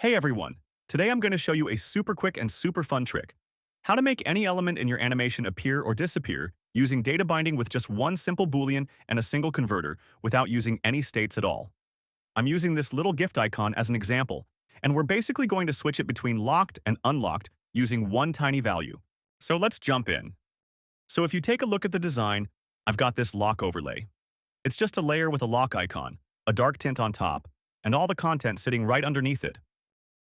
Hey everyone! Today I'm going to show you a super quick and super fun trick. How to make any element in your animation appear or disappear using data binding with just one simple Boolean and a single converter without using any states at all. I'm using this little gift icon as an example, and we're basically going to switch it between locked and unlocked using one tiny value. So let's jump in. So if you take a look at the design, I've got this lock overlay. It's just a layer with a lock icon, a dark tint on top, and all the content sitting right underneath it.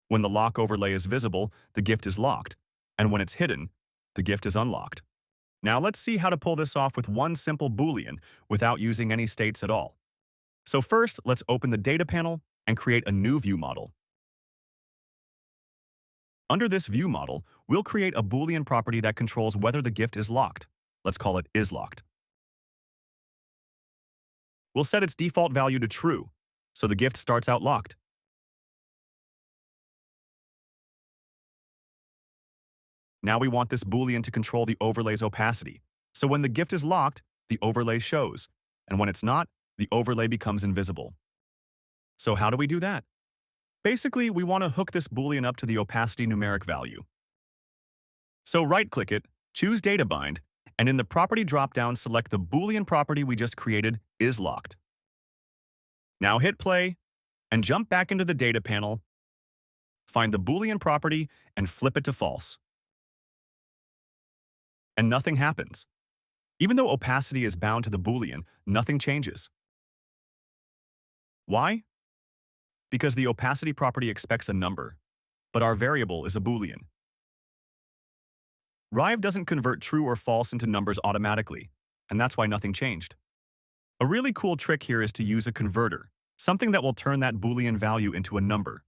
When the lock overlay is visible, the gift is locked, and when it's hidden, the gift is unlocked. Now let's see how to pull this off with one simple Boolean without using any states at all. So first, let's open the data panel and create a new view model. Under this view model, we'll create a Boolean property that controls whether the gift is locked. Let's call it isLocked. We'll set its default value to true, so the gift starts out locked. Now we want this Boolean to control the overlay's opacity. So when the gift is locked, the overlay shows, and when it's not, the overlay becomes invisible. So how do we do that? Basically, we want to hook this Boolean up to the opacity numeric value. So right-click it, choose Data Bind, and in the Property dropdown, select the Boolean property we just created, isLocked. Now hit play, and jump back into the data panel, find the Boolean property, and flip it to false. And nothing happens. Even though opacity is bound to the Boolean, nothing changes. Why? Because the opacity property expects a number, but our variable is a Boolean. Rive doesn't convert true or false into numbers automatically, and that's why nothing changed. A really cool trick here is to use a converter, something that will turn that Boolean value into a number.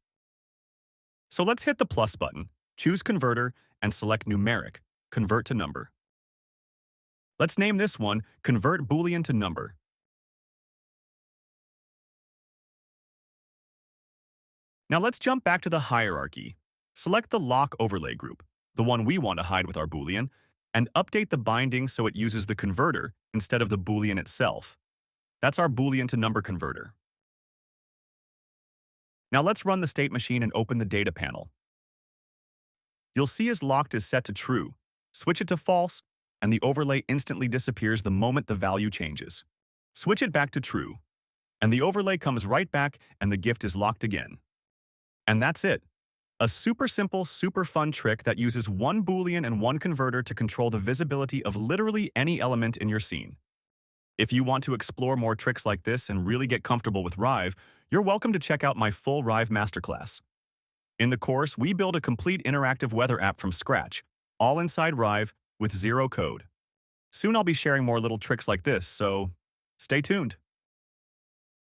So let's hit the plus button, choose Converter, and select Numeric, Convert to Number. Let's name this one Convert Boolean to Number. Now let's jump back to the hierarchy. Select the lock overlay group, the one we want to hide with our Boolean, and update the binding so it uses the converter instead of the Boolean itself. That's our Boolean to number converter. Now let's run the state machine and open the data panel. You'll see isLocked is set to true. Switch it to false, and the overlay instantly disappears the moment the value changes. Switch it back to true, and the overlay comes right back and the gift is locked again. And that's it. A super simple, super fun trick that uses one Boolean and one converter to control the visibility of literally any element in your scene. If you want to explore more tricks like this and really get comfortable with Rive, you're welcome to check out my full Rive Masterclass. In the course, we build a complete interactive weather app from scratch, all inside Rive, with zero code. Soon I'll be sharing more little tricks like this, so stay tuned.